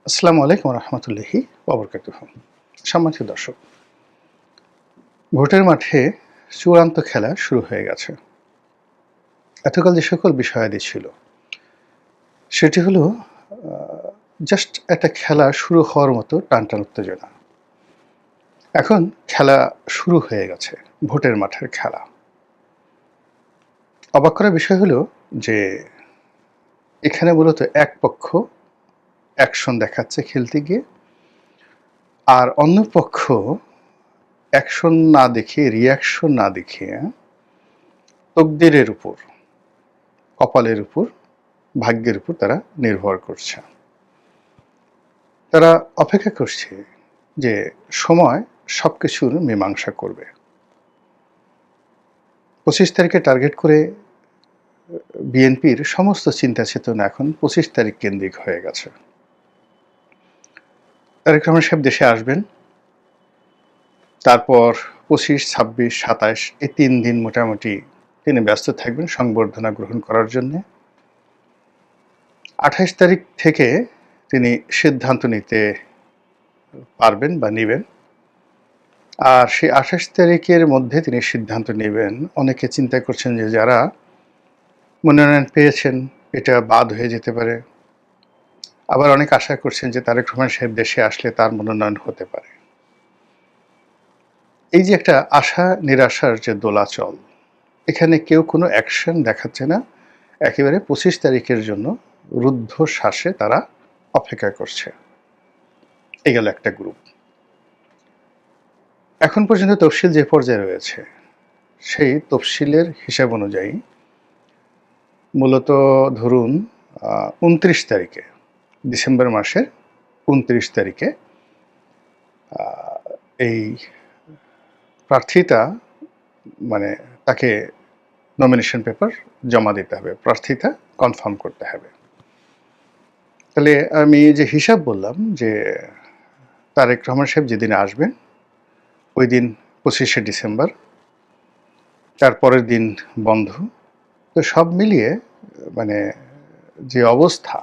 আসসালামু আলাইকুম রহমতুল্লাহি ওবরকাতুহ। সম্মানিত দর্শক, ভোটের মাঠে চূড়ান্ত খেলা শুরু হয়ে গেছে। এতকাল যে সকল বিষয়াদি ছিল সেটি হলো জাস্ট একটা খেলা শুরু হওয়ার মতো টানটান উত্তেজনা। এখন খেলা শুরু হয়ে গেছে, ভোটের মাঠের খেলা। অবাক করার বিষয় হলো যে এখানে মূলত এক পক্ষ অ্যাকশন দেখাচ্ছে খেলতে গিয়ে, আর অন্য পক্ষ অ্যাকশন না দেখিয়ে, রিয়াকশন না দেখিয়ে তকদিরের উপর, কপালের উপর, ভাগ্যের উপর তারা নির্ভর করছে। তারা অপেক্ষা করছে যে সময় সবকিছুর মীমাংসা করবে। ২৫ তারিখে টার্গেট করে বিএনপির সমস্ত চিন্তা চেতনা এখন ২৫ তারিখ কেন্দ্রিক হয়ে গেছে। তারেক রহমান সাহেব দেশে আসবেন, তারপর ২৫, ২৬, ২৭ এই ৩ দিন মোটামুটি তিনি ব্যস্ত থাকবেন সংবর্ধনা গ্রহণ করার জন্যে। ২৮ তারিখ থেকে তিনি সিদ্ধান্ত নিতে পারবেন বা নিবেন। আর সেই ২৮ তারিখের মধ্যে তিনি সিদ্ধান্ত নেবেন। অনেকে চিন্তা করছেন যে যারা মনোনয়ন পেয়েছেন এটা বাদ হয়ে যেতে পারে। আবার অনেকে আশা করছেন যে তারেক রহমান সাহেব দেশে আসলে তার মনোনয়ন হতে পারে। এই যে একটা আশা নিরাশার যে দোলাচল, এখানে কেউ কোনো অ্যাকশন দেখাচ্ছে না। একেবারে ২৫ তারিখের জন্য রুদ্ধশ্বাসে তারা অপেক্ষা করছে। এই গেল একটা গ্রুপ। এখন পর্যন্ত তফসিল যে পর্যায়ে রয়েছে সেই তফসিলের হিসাব অনুযায়ী মূলত ধরুন ২৯ তারিখে, ডিসেম্বর মাসের ২৯ তারিখে এই প্রার্থীতা মানে তাকে নমিনেশন পেপার জমা দিতে হবে, প্রার্থীতা কনফার্ম করতে হবে। তাহলে আমি যে হিসাব বললাম যে তারেক রহমান সাহেব যেদিন আসবেন ওই দিন ২৫শে ডিসেম্বর, তারপরের দিন বন্ধ। তো সব মিলিয়ে মানে যে অবস্থা,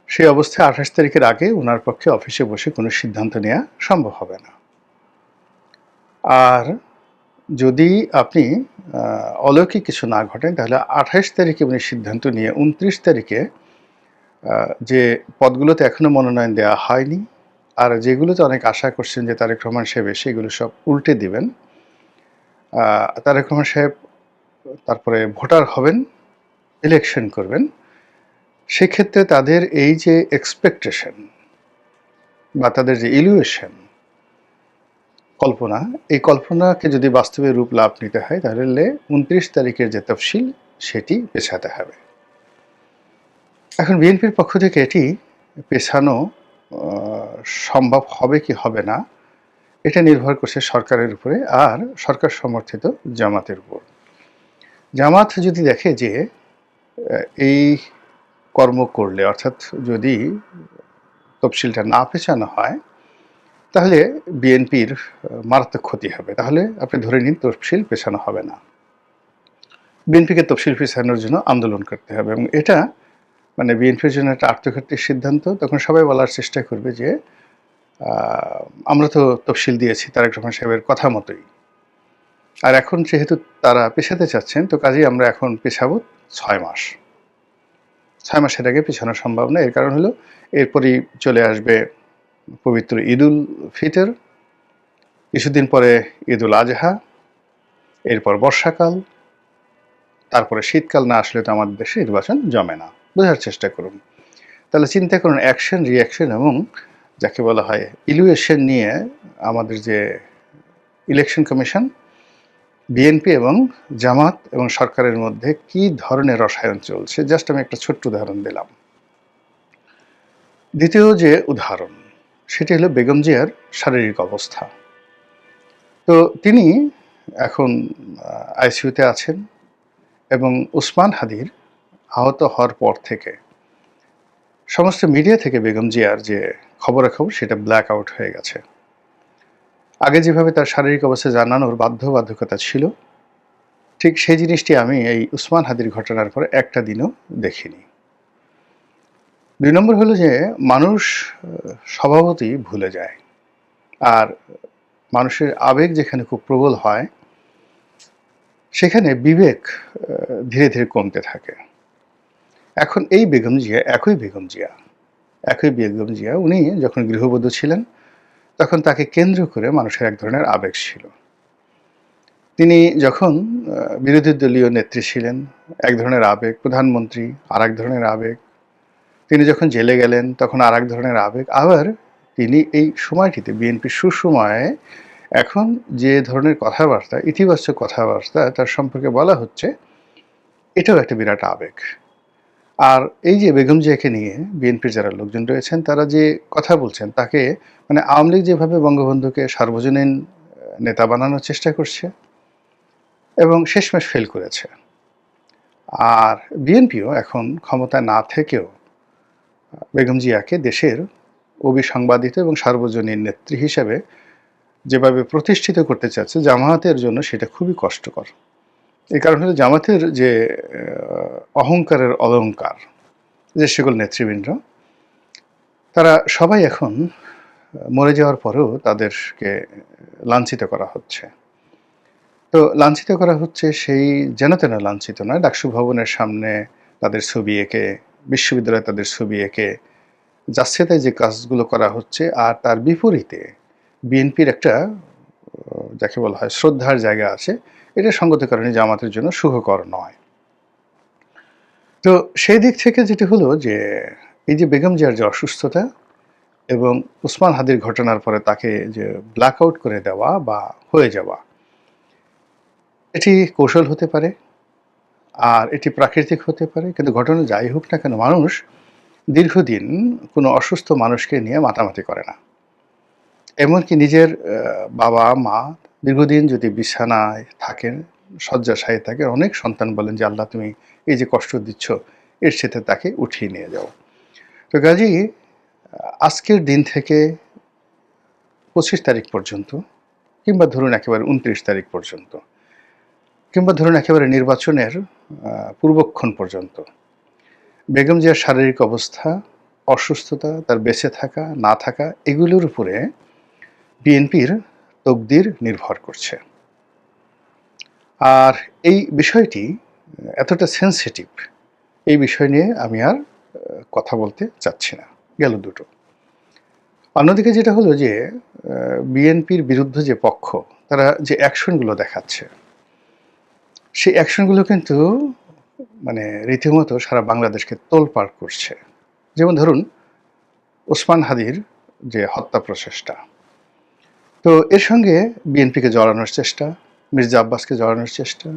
সেই অবস্থায় ২৮ তারিখের আগে ওনার পক্ষে অফিসে বসে কোনো সিদ্ধান্ত নেওয়া সম্ভব হবে না। আর যদি আপনি অলৌকিক কিছু না ঘটেন তাহলে ২৮ তারিখে উনি সিদ্ধান্ত নিয়ে ২৯ তারিখে যে পদগুলোতে এখনো মনোনয়ন দেওয়া হয়নি আর যেগুলোতে অনেক আশা করছেন যে তারেক রহমান সাহেব এসে এগুলো সব উল্টে দিবেন, তারেক রহমান সাহেব তারপরে ভোটার হবেন, ইলেকশন করবেন। সেক্ষেত্রে তাদের এই যে এক্সপেকটেশন বা তাদের যে ইলিউশন, কল্পনা, এই কল্পনাকে যদি বাস্তবে রূপ লাভ নিতে হয় তাহলে ২৯ তারিখের যে তফসিল সেটি পেছাতে হবে। এখন বিএনপির পক্ষ থেকে এটি পেছানো সম্ভব হবে কি হবে না এটা নির্ভর করছে সরকারের উপরে আর সরকার সমর্থিত জামাতের উপর। জামাত যদি দেখে যে এই কর্ম করলে, অর্থাৎ যদি তফসিলটা না পেছানো হয় তাহলে বিএনপির মারাত্মক ক্ষতি হবে, তাহলে আপনি ধরে নিন তফসিল পেছানো হবে না। বিএনপিকে তফসিল পেছানোর জন্য আন্দোলন করতে হবে এবং এটা মানে বিএনপির জন্য একটা আত্মঘাতী সিদ্ধান্ত। তখন সবাই বলার চেষ্টা করবে যে আমরা তো তফসিল দিয়েছি তারেক রহমান সাহেবের কথা মতোই, আর এখন যেহেতু তারা পেছাতে চাচ্ছেন তো কাজেই আমরা এখন পেছাবো ৬ মাস। ৬ মাসের আগে পেছানো সম্ভব না। এর কারণ হলো এরপরই চলে আসবে পবিত্র ঈদুল ফিতর, কিছুদিন পরে ঈদুল আজহা, এরপর বর্ষাকাল, তারপরে শীতকাল না আসলে তো আমাদের দেশে নির্বাচন জমে না। বোঝার চেষ্টা করুন। তাহলে চিন্তা করুন অ্যাকশন, রিয়াকশন এবং যাকে বলা হয় ইলিউশন নিয়ে আমাদের যে ইলেকশন কমিশন, বিএনপি এবং জামাত এবং সরকারের মধ্যে কি ধরনের রসায়ন চলছে, জাস্ট আমি একটা ছোট্ট উদাহরণ দিলাম। দ্বিতীয় যে উদাহরণ সেটি হলো বেগম জিয়ার শারীরিক অবস্থা। তো তিনি এখন আইসিইউতে আছেন এবং ওসমান হাদির আহত হওয়ার পর থেকে সমস্ত মিডিয়া থেকে বেগম জিয়ার যে খবরাখবর সেটা ব্ল্যাক আউট হয়ে গেছে। আগে যেভাবে তার শারীরিক অবস্থা জানানোর বাধ্যবাধকতা ছিল, ঠিক সেই জিনিসটি আমি এই ওসমান হাদির ঘটনার পরে একটা দিনও দেখিনি। ২ নম্বর হলো যে মানুষ স্বভাবতই ভুলে যায়। আর মানুষের আবেগ যেখানে খুব প্রবল হয়, সেখানে বিবেক ধীরে, ধীরে কমতে থাকে। এখন এই বেগম জিয়া, একই বেগম জিয়া উনি যখন গৃহবধূ ছিলেন, তখন তাকে কেন্দ্র করে মানুষের এক ধরনের আবেগ ছিল। তিনি যখন বিরোধী দলীয় নেত্রী ছিলেন, এক ধরনের আবেগ, প্রধানমন্ত্রী আরেক ধরনের আবেগ। তিনি যখন জেলে গেলেন তখন আরেক ধরনের আবেগ। আবার তিনি এই সময়টিতে বিএনপির সুসময়ে এখন যে ধরনের কথাবার্তা, ইতিবাচক কথাবার্তা তার সম্পর্কে বলা হচ্ছে, এটাও একটা বিরাট আবেগ। আর এই যে বেগম জিয়াকে নিয়ে বিএনপির যারা লোকজন রয়েছেন তারা যে কথা বলছেন তাকে মানে আওয়ামী লীগ যেভাবে বঙ্গবন্ধুকে সার্বজনীন নেতা বানানোর চেষ্টা করছে এবং শেষমেশ ফেল করেছে। আর বিএনপিও এখন ক্ষমতায় না থেকেও বেগম জিয়াকে দেশের অবিসংবাদিত এবং সার্বজনীন নেত্রী হিসেবে যেভাবে প্রতিষ্ঠিত করতে চাচ্ছে, জামায়াতের জন্য সেটা খুবই কষ্টকর। এই কারণে জামায়াতের যে অহংকারের অলংকার, যে সকল নেতৃবৃন্দ, তারা সবাই এখন মরে যাওয়ার পরেও তাদেরকে লাঞ্ছিত করা হচ্ছে। তো লাঞ্ছিত করা হচ্ছে সেই যেন তেন লাঞ্ছিত নয়, ডাকসু ভবনের সামনে তাদের ছবি এঁকে, বিশ্ববিদ্যালয়ে তাদের ছবি এঁকে যাচ্ছে তাই যে কাজগুলো করা হচ্ছে। আর তার বিপরীতে বিএনপির একটা যাকে বলা হয় শ্রদ্ধার জায়গা আছে, এটা সঙ্গত কারণে জামাতের জন্য সুখকর নয়। তো সেই দিক থেকে যেটা হলো যে এই যে বেগম জিয়ার যে অসুস্থতা এবং ওসমান হাদির ঘটনার পরে তাকে যে ব্ল্যাক আউট করে দেওয়া বা হয়ে যাওয়া, এটি কৌশল হতে পারে আর এটি প্রাকৃতিক হতে পারে, কিন্তু ঘটনা যাই হোক না কেন, মানুষ দীর্ঘদিন কোনো অসুস্থ মানুষকে নিয়ে মাতামাতি করে না। এমনকি নিজের বাবা মা দীর্ঘদিন যদি বিছানায় থাকেন, শয্যাশায়ী থাকেন, অনেক সন্তান বলেন যে আল্লাহ তুমি এই যে কষ্ট দিচ্ছ এর সাথে তাকে উঠিয়ে নিয়ে যাও। তো কাজেই আজকের দিন থেকে 25 তারিখ পর্যন্ত, কিংবা ধরুন একেবারে 29 তারিখ পর্যন্ত, কিংবা ধরুন একেবারে নির্বাচনের পূর্বক্ষণ পর্যন্ত বেগম জিয়ার শারীরিক অবস্থা, অসুস্থতা, তার বেঁচে থাকা না থাকা, এগুলোর উপরে বিএনপির তকদির নির্ভর করছে। আর এই বিষয়টি এতটা সেন্সিটিভ, এই বিষয় নিয়ে আমি আর কথা বলতে চাচ্ছি না। গেল দুটো। অন্যদিকে যেটা হলো যে বিএনপির বিরুদ্ধে যে পক্ষ, তারা যে অ্যাকশনগুলো দেখাচ্ছে, সেই অ্যাকশনগুলো কিন্তু মানে রীতিমতো সারা বাংলাদেশকে তোলপাড় করছে। যেমন ধরুন ওসমান হাদির যে হত্যা প্রচেষ্টা, তো এর সঙ্গে বিএনপিকে জড়ানোর চেষ্টা, মির্জা আব্বাসকে জড়ানোর চেষ্টা,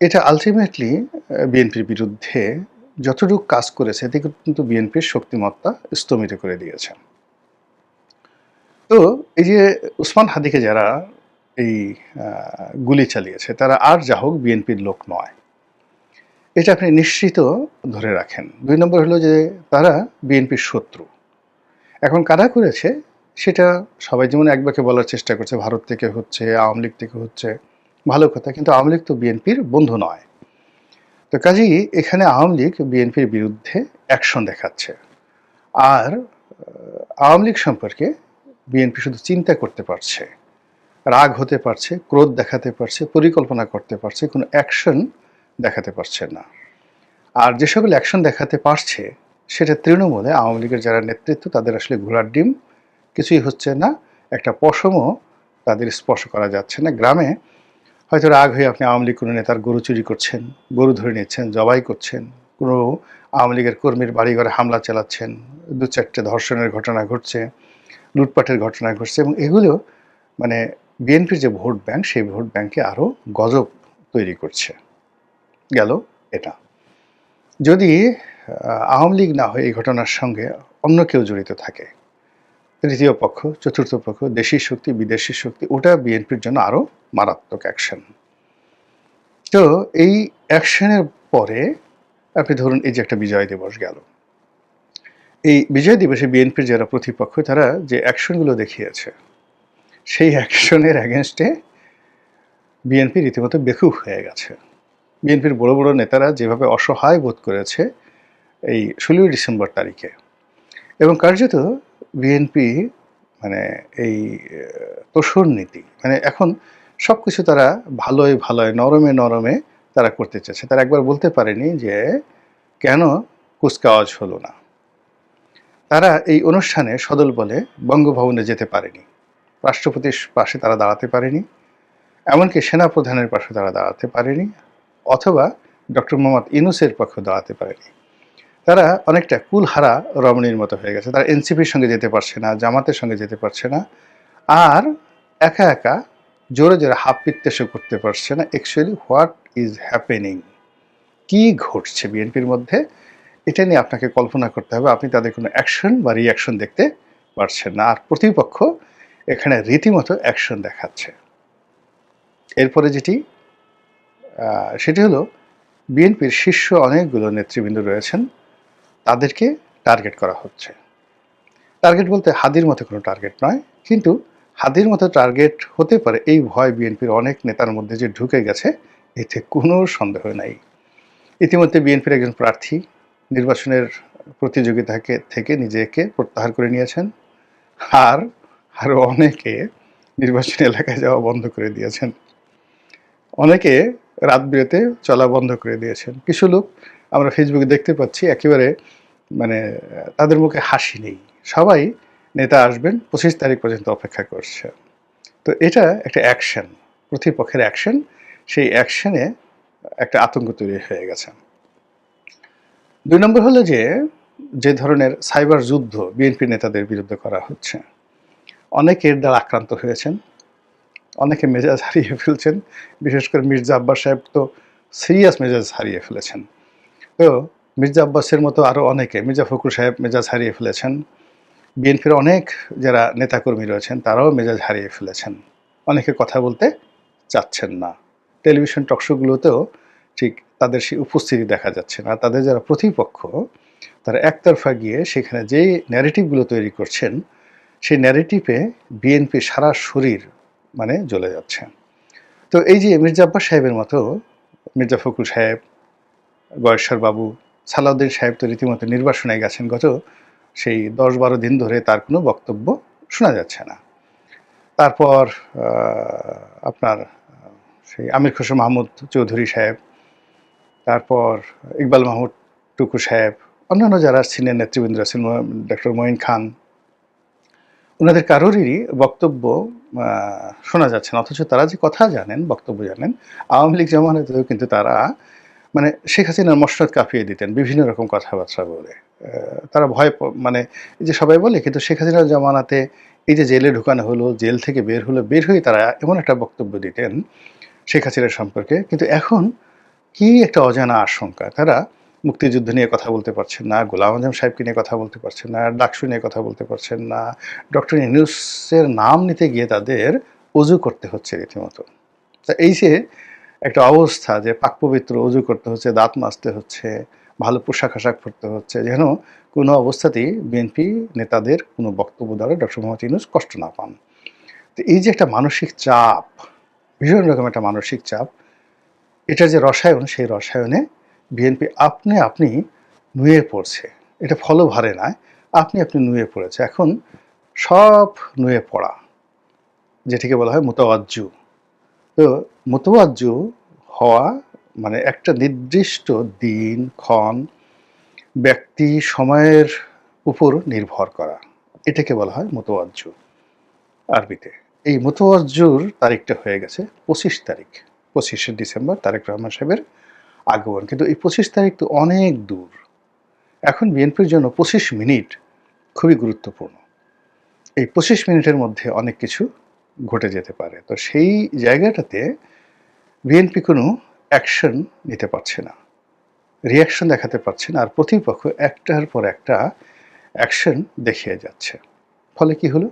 এটা আলটিমেটলি বিএনপির বিরুদ্ধে যতটুকু কাজ করেছে এতে কিন্তু বিএনপির শক্তিমত্তা স্তমিত করে দিয়েছে। তো এই যে ওসমান হাদিকে যারা এই গুলি চালিয়েছে, তারা আর যা হোক বিএনপির লোক নয়, এটা আপনি নিশ্চিত ধরে রাখেন। 2 নম্বর হলো যে তারা বিএনপির শত্রু। এখন কারা করেছে সেটা সবাই যেমন একবাকে বলার চেষ্টা করছে, ভারত থেকে হচ্ছে, আওয়ামী লীগ থেকে হচ্ছে, ভালো কথা, কিন্তু আওয়ামী লীগ তো বিএনপির বন্ধু নয়। তো কাজেই এখানে আওয়ামী লীগ বিএনপির বিরুদ্ধে অ্যাকশন দেখাচ্ছে। আর আওয়ামী লীগ সম্পর্কে বিএনপি শুধু চিন্তা করতে পারছে, রাগ হতে পারছে, ক্রোধ দেখাতে পারছে, পরিকল্পনা করতে পারছে, কোনো অ্যাকশন দেখাতে পারছে না। আর যে সকল অ্যাকশন দেখাতে পারছে সেটা তৃণমূলে আওয়ামী লীগের যারা নেতৃত্ব, তাদের আসলে ঘোড়ার ডিম, কিছুই হচ্ছে না, একটা পশমও তাদের স্পর্শ করা যাচ্ছে না। গ্রামে হয়তো রাগ হয়ে আপনি আওয়ামী লীগ কোনো নেতার গরু চুরি করছেন, গরু ধরে নিচ্ছেন, জবাই করছেন, কোনো আওয়ামী লীগের কর্মীর বাড়িঘরে হামলা চালাচ্ছেন, 2-4টে ধর্ষণের ঘটনা ঘটছে, লুটপাটের ঘটনা ঘটছে, এবং এগুলো মানে বিএনপির যে ভোট ব্যাংক, সেই ভোট ব্যাংকে আরও গজব তৈরি করছে। গেল এটা। যদি আওয়ামী লীগ না হয়ে এই ঘটনার সঙ্গে অন্য কেউ জড়িত থাকে, তৃতীয় পক্ষ, চতুর্থ পক্ষ, দেশি শক্তি, বিদেশি শক্তি, ওটা বিএনপির জন্য আরও মারাত্মক অ্যাকশন। তো এই অ্যাকশনের পরে আপনি ধরুন এই যে একটা বিজয় দিবস গেল, এই বিজয় দিবসে বিএনপির যারা প্রতিপক্ষ, তারা যে অ্যাকশনগুলো দেখিয়েছে, সেই অ্যাকশনের অ্যাগেনস্টে বিএনপি রীতিমতো বেকুব হয়ে গেছে। বিএনপির বড় বড় নেতারা যেভাবে অসহায় বোধ করেছে, এই 16ই ডিসেম্বর তারিখে। এবং কার্যত বিএনপি মানে এই তোষর নীতি, মানে এখন সবকিছু তারা ভালোয় ভালোয়, নরমে নরমে তারা করতে চাচ্ছে। তারা একবার বলতে পারেনি যে কেন কুচকাওয়াজ হলো না। তারা এই অনুষ্ঠানে সদলবলে বঙ্গভবনে যেতে পারেনি, রাষ্ট্রপতির পাশে তারা দাঁড়াতে পারেনি, এমনকি সেনাপ্রধানের পাশে তারা দাঁড়াতে পারেনি, অথবা ডক্টর মোহাম্মদ ইউনূসের পক্ষে দাঁড়াতে পারেনি। তারা অনেকটা কুলহারা রমণীর মতো হয়ে গেছে। তারা এনসিপির সঙ্গে যেতে পারছে না, জামাতের সঙ্গে যেতে পারছে না, আর একা একা জোরে জোরে হাত পিত্তেশও করতে পারছে না। অ্যাকচুয়ালি হোয়াট ইজ হ্যাপেনিং, কি ঘটছে বিএনপির মধ্যে, এটা নিয়ে আপনাকে কল্পনা করতে হবে। আপনি তাদের কোনো অ্যাকশন বা রিয়াকশন দেখতে পারছেন না, আর প্রতিপক্ষ এখানে রীতিমতো অ্যাকশন দেখাচ্ছে। এরপরে যেটি সেটি হলো বিএনপির শীর্ষ অনেকগুলো নেতৃবৃন্দ রয়েছেন, তাদেরকে টার্গেট করা হচ্ছে। টার্গেট বলতে হাদির মতো কোনো টার্গেট নয়, কিন্তু হাদির মতো টার্গেট হতে পারে এই ভয় বিএনপির অনেক নেতার মধ্যে যে ঢুকে গেছে, এতে কোনো সন্দেহ নাই। ইতিমধ্যে বিএনপির একজন প্রার্থী নির্বাচনের প্রতিযোগিতা থেকে নিজেকে প্রত্যাহার করে নিয়েছেন, আর আরও অনেকে নির্বাচনী এলাকায় যাওয়া বন্ধ করে দিয়েছেন, অনেকে রাত বিরেতে চলা বন্ধ করে দিয়েছেন। কিছু লোক আমরা ফেসবুকে দেখতে পাচ্ছি একেবারে মানে তাদের মুখে হাসি নেই, সবাই নেতা আসবেন 25 তারিখ পর্যন্ত অপেক্ষা করছে। তো এটা একটা অ্যাকশন, প্রতিপক্ষের অ্যাকশন, সেই অ্যাকশনে একটা আতঙ্ক তৈরি হয়ে গেছে। 2 নম্বর হলো যে ধরনের সাইবার যুদ্ধ বিএনপি নেতাদের বিরুদ্ধে করা হচ্ছে, অনেকের দ্বারা আক্রান্ত হয়েছেন, অনেকে মেজাজ হারিয়ে ফেলছেন। বিশেষ করে মির্জা আব্বাস সাহেব তো সিরিয়াস মেজাজ হারিয়ে ফেলেছেন। তো মির্জা আব্বাসের মতো আরও অনেকে, মির্জা ফখরুল সাহেব মেজাজ হারিয়ে ফেলেছেন, বিএনপির অনেক যারা নেতাকর্মী রয়েছেন তারাও মেজাজ হারিয়ে ফেলেছেন, অনেকে কথা বলতে চাচ্ছেন না, টেলিভিশন টকশোগুলোতেও ঠিক তাদের সেই উপস্থিতি দেখা যাচ্ছে না। তাদের যারা প্রতিপক্ষ তারা একতরফা গিয়ে সেখানে যেই ন্যারেটিভগুলো তৈরি করছেন, সেই ন্যারেটিভে বিএনপি সারা শরীর মানে জ্বলে যাচ্ছে। তো এই যে মির্জা আব্বাস সাহেবের মতো, মির্জা ফখরুল সাহেব, গয়েশ্বর বাবু, সালাউদ্দিন সাহেব তো রীতিমতো নির্বাসনে গেছেন, গত সেই 10-12 দিন ধরে তার কোনো বক্তব্য শোনা যাচ্ছে না। তারপর আপনার সেই আমির খসরু মাহমুদ চৌধুরী সাহেব, তারপর ইকবাল মাহমুদ টুকু সাহেব, অন্যান্য যারা সিনিয়র নেতৃবৃন্দ আছেন, ডক্টর মঈন খান, ওনাদের কারোরই বক্তব্য শোনা যাচ্ছে না। অথচ তারা যে কথা জানেন, বক্তব্য জানেন, আওয়ামী লীগ জামানাতেও কিন্তু তারা মানে শেখ হাসিনার মসনদ কাঁপিয়ে দিতেন বিভিন্ন রকম কথাবার্তা বলে। তারা ভয় মানে এই যে সবাই বলে, কিন্তু শেখ হাসিনার জামানাতে এই যে জেলে ঢুকানো হলো, জেল থেকে বের হয়ে তারা এমন একটা বক্তব্য দিতেন শেখ হাসিনার সম্পর্কে। কিন্তু এখন কি একটা অজানা আশঙ্কা, তারা মুক্তিযুদ্ধ নিয়ে কথা বলতে পারছেন না, গোলাম আজম সাহেবকে নিয়ে কথা বলতে পারছেন না, ডাকসু নিয়ে কথা বলতে পারছেন না, ডক্টর ইউনূসের নাম নিতে গিয়ে তাদের অজু করতে হচ্ছে রীতিমতো। তা এই যে একটা অবস্থা, যে পাক পবিত্র অজু করতে হচ্ছে, দাঁত মাজতে হচ্ছে, ভালো পোশাক আশাক পরতে হচ্ছে, যেন কোনো অবস্থাতেই বিএনপি নেতাদের কোনো বক্তব্য দ্বারা ডক্টর মোহাম্মদ ইউনূস কষ্ট না পান। তো এই যে একটা মানসিক চাপ, ভীষণ রকম একটা মানসিক চাপ, এটার যে রসায়ন, সেই রসায়নে বিএনপি আপনি নুয়ে পড়ছে। এটা ফলভারে নয়, আপনি নুয়ে পড়েছে। এখন সব নুয়ে পড়া, যেটিকে বলা হয় মুতাওয়াজ্জু। তো মুতাওয়াজ্জু হওয়া মানে একটা নির্দিষ্ট দিন, ক্ষণ, ব্যক্তি, সময়ের উপর নির্ভর করা, এটাকে বলা হয় মুতাওয়াজ্জু আরবিতে। এই মুতাওয়াজ্জুর তারিখটা হয়ে গেছে 25 তারিখ, 25শে ডিসেম্বর তারেক রহমান সাহেবের আগমন। কিন্তু এই 25 তারিখ তো অনেক দূর। এখন বিএনপির জন্য 25 মিনিট খুবই গুরুত্বপূর্ণ। এই 25 মিনিটের মধ্যে অনেক কিছু ঘটে যেতে পারে। তো সেই জায়গাটাতে বিএনপি কোনো অ্যাকশন নিতে পারছে না, রিয়াকশন দেখাতে পারছে না, আর প্রতিপক্ষ একটার পর একটা অ্যাকশন দেখিয়ে যাচ্ছে। ফলে কি হলো,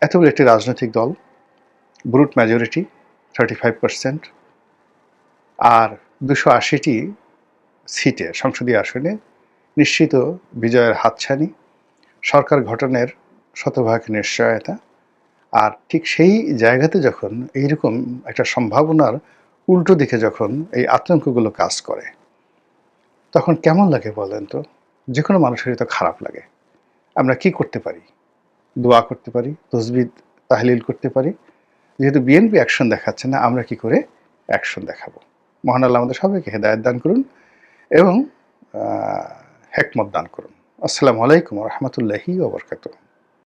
এত বড় একটি রাজনৈতিক দল, ব্রুট মেজরিটি 35%, আর 280টি সিটে, সংসদীয় আসনে নিশ্চিত বিজয়ের হাতছানি, সরকার গঠনের শতভাগ নিশ্চয়তা। আর ঠিক সেই জায়গাতে যখন এইরকম একটা সম্ভাবনার উল্টো দিকে যখন এই আতঙ্কগুলো কাজ করে, তখন কেমন লাগে বলেন তো? যেকোনো মানুষেরই তো খারাপ লাগে। আমরা কি করতে পারি? দোয়া করতে পারি, তসবিহ তাহলিল করতে পারি। যেহেতু বিএনপি অ্যাকশন দেখাচ্ছে না, আমরা কি করে অ্যাকশন দেখাবো? মহান আল্লাহ আমাদের সবাইকে হেদায়েত দান করুন এবং আ হিকমত দান করুন। আসসালামু আলাইকুম ওয়া রাহমাতুল্লাহি ওয়া বারাকাতুহু।